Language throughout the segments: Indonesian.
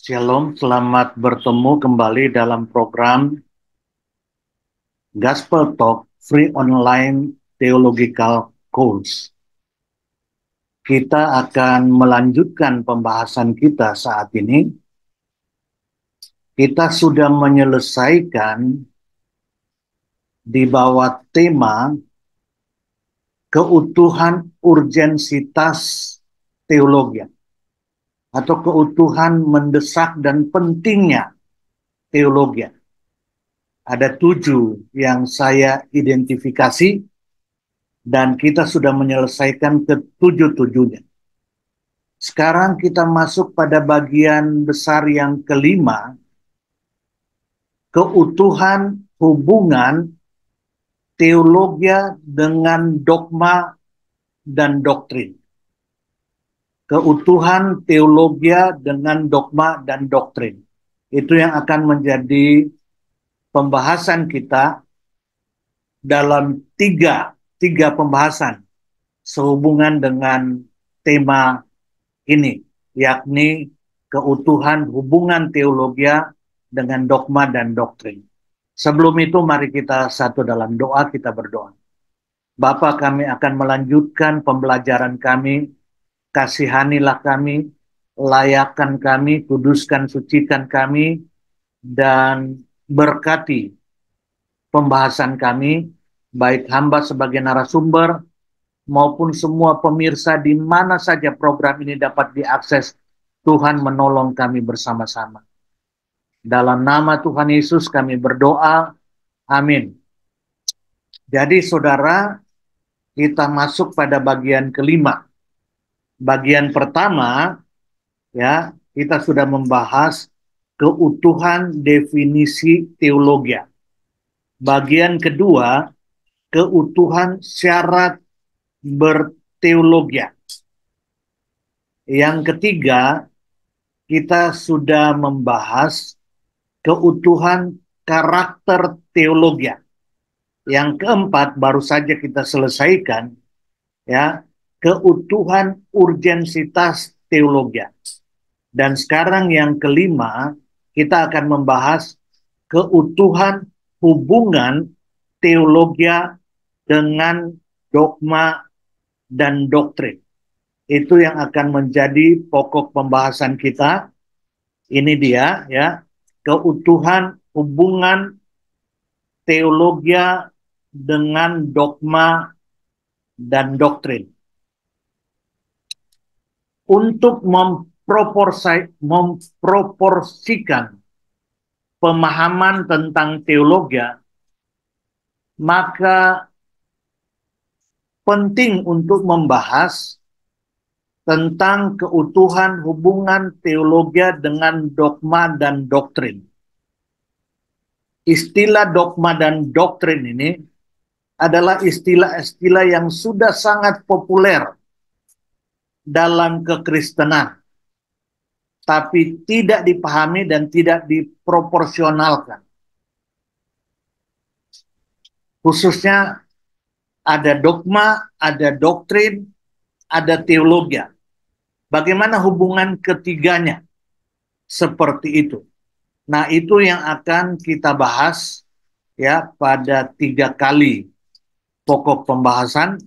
Shalom, selamat bertemu kembali dalam program Gospel Talk Free Online Theological Course. Kita akan melanjutkan pembahasan kita saat ini. Kita sudah menyelesaikan di bawah tema keutuhan urgensitas teologi atau keutuhan mendesak dan pentingnya teologi. Ada 7 yang saya identifikasi dan kita sudah menyelesaikan ke-7-7-nya. Sekarang kita masuk pada bagian besar yang kelima, keutuhan hubungan teologi dengan dogma dan doktrin. Keutuhan teologi dengan dogma dan doktrin. Itu yang akan menjadi pembahasan kita dalam tiga pembahasan sehubungan dengan tema ini, yakni keutuhan hubungan teologi dengan dogma dan doktrin. Sebelum itu mari kita satu dalam doa, kita berdoa. Bapa, kami akan melanjutkan pembelajaran kami, kasihanilah kami, layakkan kami, kuduskan, sucikan kami, dan berkati pembahasan kami, baik hamba sebagai narasumber, maupun semua pemirsa di mana saja program ini dapat diakses. Tuhan menolong kami bersama-sama. Dalam nama Tuhan Yesus kami berdoa. Amin. Jadi saudara, kita masuk pada bagian kelima. Bagian pertama, ya, kita sudah membahas keutuhan definisi teologi. Bagian kedua, keutuhan syarat berteologi. Yang ketiga, kita sudah membahas keutuhan karakter teologi. Yang keempat baru saja kita selesaikan, ya, keutuhan urgensitas teologi. Dan sekarang yang kelima, kita akan membahas keutuhan hubungan teologi dengan dogma dan doktrin. Itu yang akan menjadi pokok pembahasan kita. Ini dia, ya, keutuhan hubungan teologi dengan dogma dan doktrin. Untuk memproporsikan pemahaman tentang teologi, maka penting untuk membahas tentang keutuhan hubungan teologi dengan dogma dan doktrin. Istilah dogma dan doktrin ini adalah istilah-istilah yang sudah sangat populer dalam kekristenan, tapi tidak dipahami dan tidak diproporsionalkan. Khususnya ada dogma, ada doktrin, ada teologi. Bagaimana hubungan ketiganya? Seperti itu. Nah, itu yang akan kita bahas, ya, pada 3 kali pokok pembahasan.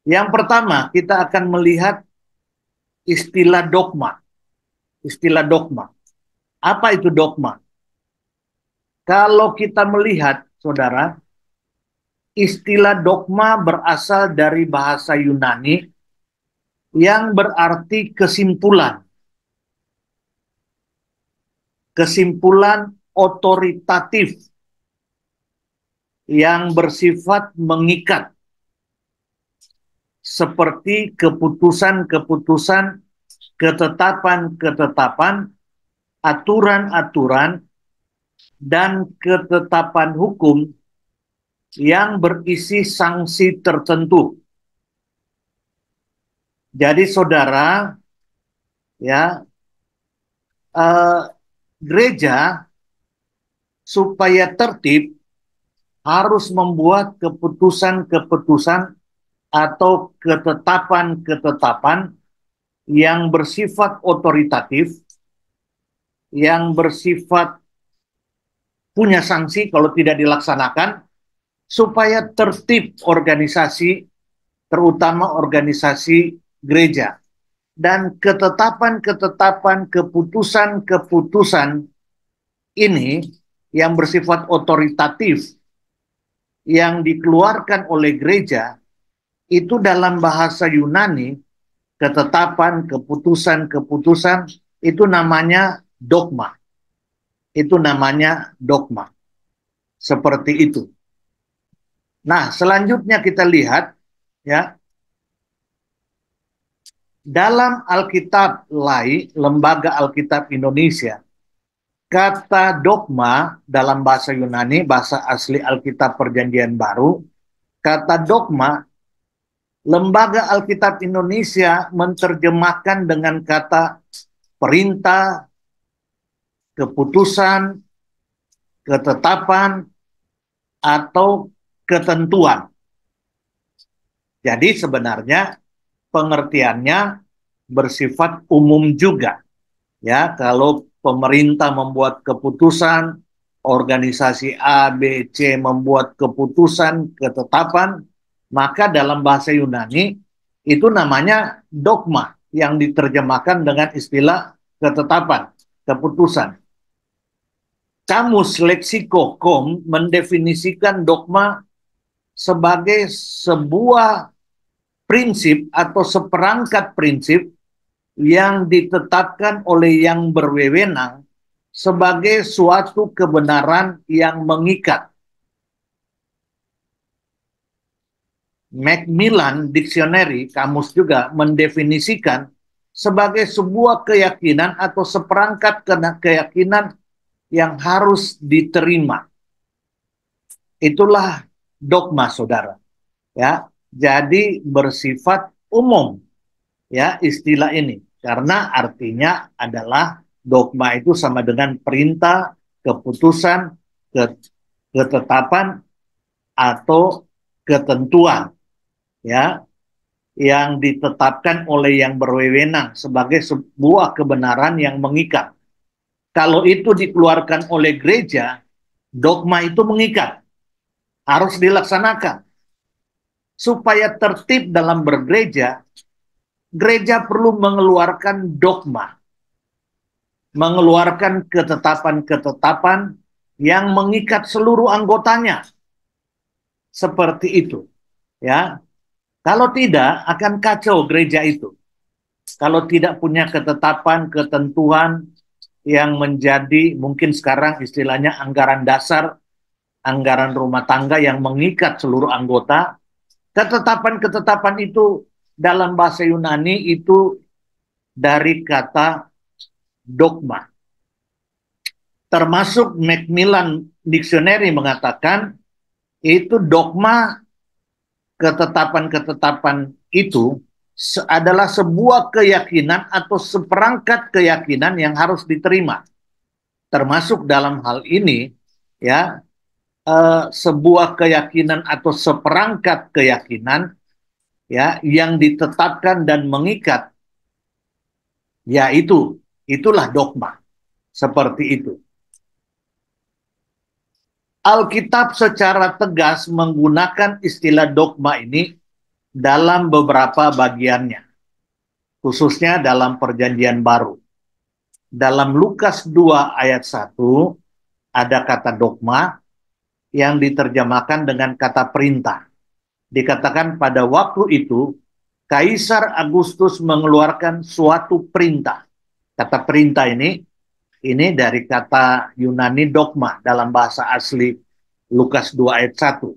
Yang pertama, kita akan melihat istilah dogma. Istilah dogma. Apa itu dogma? Kalau kita melihat, saudara, istilah dogma berasal dari bahasa Yunani yang berarti kesimpulan. Kesimpulan otoritatif yang bersifat mengikat, seperti keputusan-keputusan, ketetapan-ketetapan, aturan-aturan, dan ketetapan hukum yang berisi sanksi tertentu. Jadi saudara, ya, gereja supaya tertib harus membuat keputusan-keputusan atau ketetapan-ketetapan yang bersifat otoritatif yang bersifat punya sanksi kalau tidak dilaksanakan, supaya tertib organisasi, terutama organisasi gereja. Dan ketetapan-ketetapan, keputusan-keputusan ini yang bersifat otoritatif yang dikeluarkan oleh gereja, itu dalam bahasa Yunani, ketetapan, keputusan-keputusan, itu namanya dogma. Itu namanya dogma. Seperti itu. Nah, selanjutnya kita lihat, ya, dalam Alkitab Lai, Lembaga Alkitab Indonesia, kata dogma dalam bahasa Yunani, bahasa asli Alkitab Perjanjian Baru, kata dogma, Lembaga Alkitab Indonesia menerjemahkan dengan kata perintah, keputusan, ketetapan, atau ketentuan. Jadi sebenarnya pengertiannya bersifat umum juga. Ya, kalau pemerintah membuat keputusan, organisasi A, B, C membuat keputusan, ketetapan, maka dalam bahasa Yunani itu namanya dogma yang diterjemahkan dengan istilah ketetapan, keputusan. Kamus Leksiko.com mendefinisikan dogma sebagai sebuah prinsip atau seperangkat prinsip yang ditetapkan oleh yang berwenang sebagai suatu kebenaran yang mengikat. Macmillan Dictionary, kamus juga mendefinisikan sebagai sebuah keyakinan atau seperangkat keyakinan yang harus diterima. Itulah dogma, saudara. Ya, jadi bersifat umum, ya, istilah ini, karena artinya adalah dogma itu sama dengan perintah, keputusan, ketetapan, atau ketentuan, ya, yang ditetapkan oleh yang berwenang sebagai sebuah kebenaran yang mengikat. Kalau itu dikeluarkan oleh gereja, dogma itu mengikat, harus dilaksanakan. Supaya tertib dalam bergereja, gereja perlu mengeluarkan dogma, mengeluarkan ketetapan-ketetapan yang mengikat seluruh anggotanya. Seperti itu, ya. Kalau tidak, akan kacau gereja itu. Kalau tidak punya ketetapan, ketentuan yang menjadi mungkin sekarang istilahnya anggaran dasar, anggaran rumah tangga yang mengikat seluruh anggota, ketetapan-ketetapan itu dalam bahasa Yunani itu dari kata dogma. Termasuk Macmillan Dictionary mengatakan itu dogma, ketetapan-ketetapan itu adalah sebuah keyakinan atau seperangkat keyakinan yang harus diterima. Termasuk dalam hal ini, ya, sebuah keyakinan atau seperangkat keyakinan, ya, yang ditetapkan dan mengikat, yaitu itulah dogma. Seperti itu. Alkitab secara tegas menggunakan istilah dogma ini dalam beberapa bagiannya, khususnya dalam Perjanjian Baru. Dalam Lukas 2 ayat 1 ada kata dogma yang diterjemahkan dengan kata perintah. Dikatakan pada waktu itu Kaisar Agustus mengeluarkan suatu perintah. Kata perintah ini dari kata Yunani dogma dalam bahasa asli Lukas 2 ayat 1.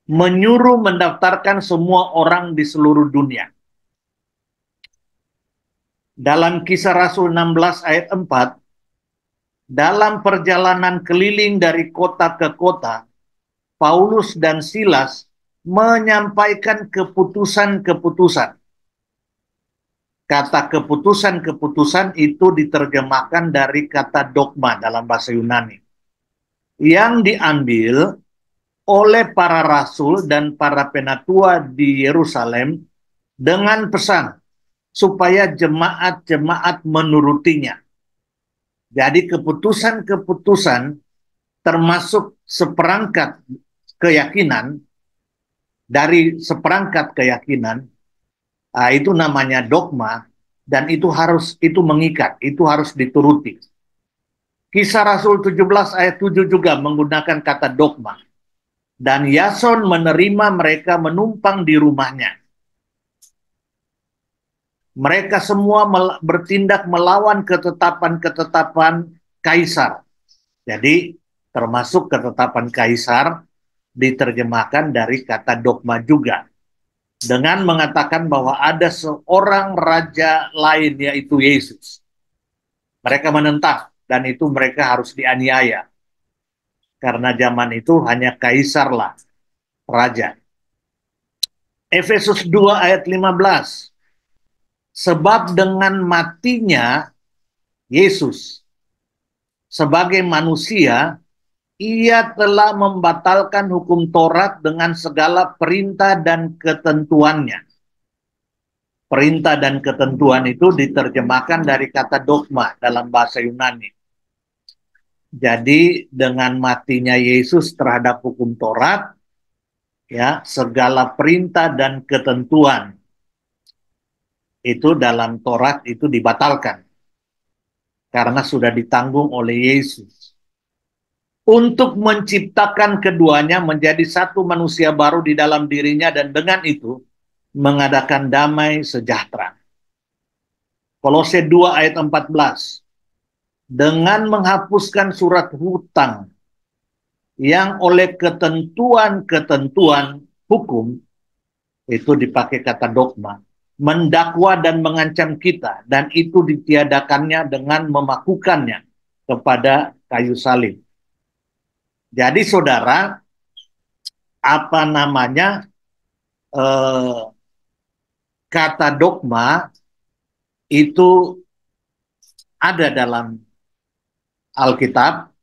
Menyuruh mendaftarkan semua orang di seluruh dunia. Dalam Kisah Rasul 16 ayat 4, dalam perjalanan keliling dari kota ke kota, Paulus dan Silas menyampaikan keputusan-keputusan. Kata keputusan-keputusan itu diterjemahkan dari kata dogma dalam bahasa Yunani, yang diambil oleh para rasul dan para penatua di Yerusalem dengan pesan supaya jemaat-jemaat menurutinya. Jadi keputusan-keputusan termasuk seperangkat keyakinan, dari seperangkat keyakinan, itu namanya dogma, dan itu mengikat, itu harus dituruti. Kisah Rasul 17 ayat 7 juga menggunakan kata dogma. Dan Yason menerima mereka menumpang di rumahnya. Mereka semua bertindak melawan ketetapan-ketetapan kaisar. Jadi termasuk ketetapan kaisar diterjemahkan dari kata dogma juga. Dengan mengatakan bahwa ada seorang raja lain, yaitu Yesus. Mereka menentang, dan itu mereka harus dianiaya. Karena zaman itu hanya kaisarlah raja. Efesus 2 ayat 15. Sebab dengan matinya Yesus sebagai manusia, ia telah membatalkan hukum Taurat dengan segala perintah dan ketentuannya. Perintah dan ketentuan itu diterjemahkan dari kata dogma dalam bahasa Yunani. Jadi dengan matinya Yesus terhadap hukum Taurat, ya, segala perintah dan ketentuan itu dalam Taurat itu dibatalkan karena sudah ditanggung oleh Yesus. Untuk menciptakan keduanya menjadi satu manusia baru di dalam dirinya, dan dengan itu mengadakan damai sejahtera. Kolose 2 ayat 14. Dengan menghapuskan surat hutang yang oleh ketentuan-ketentuan hukum, itu dipakai kata dogma, mendakwa dan mengancam kita, dan itu ditiadakannya dengan memakukannya kepada kayu salib. Jadi saudara, apa namanya, kata dogma itu ada dalam Alkitab,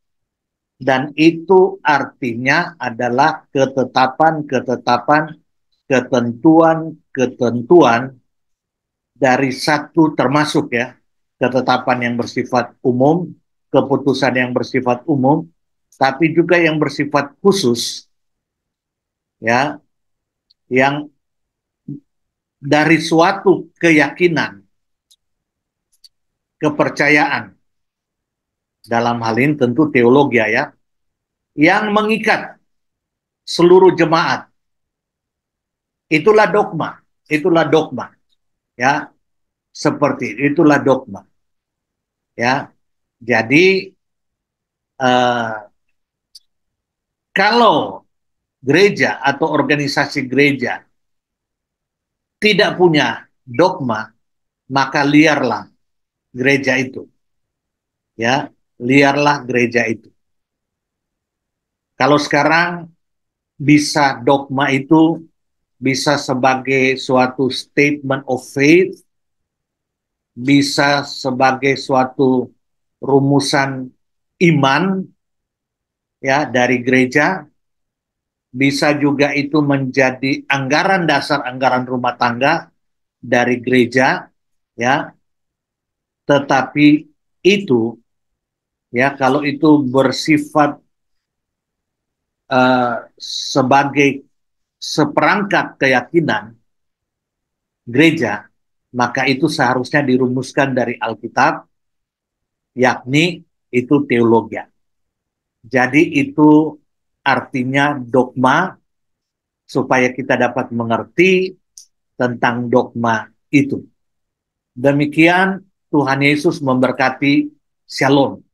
dan itu artinya adalah ketetapan-ketetapan, ketentuan-ketentuan dari satu, termasuk ya, ketetapan yang bersifat umum, keputusan yang bersifat umum, tapi juga yang bersifat khusus, ya, yang dari suatu keyakinan, kepercayaan, dalam hal ini tentu teologi ya, yang mengikat seluruh jemaat. Itulah dogma, ya, seperti itulah dogma, ya. Jadi kalau gereja atau organisasi gereja tidak punya dogma, maka liarlah gereja itu, ya, liarlah gereja itu. Kalau sekarang bisa dogma itu bisa sebagai suatu statement of faith, bisa sebagai suatu rumusan iman, ya, dari gereja, bisa juga itu menjadi anggaran dasar, anggaran rumah tangga dari gereja, ya. Tetapi itu, ya, kalau itu bersifat sebagai seperangkat keyakinan gereja, maka itu seharusnya dirumuskan dari Alkitab, yakni itu teologi. Jadi itu artinya dogma, supaya kita dapat mengerti tentang dogma itu. Demikian, Tuhan Yesus memberkati. Shalom.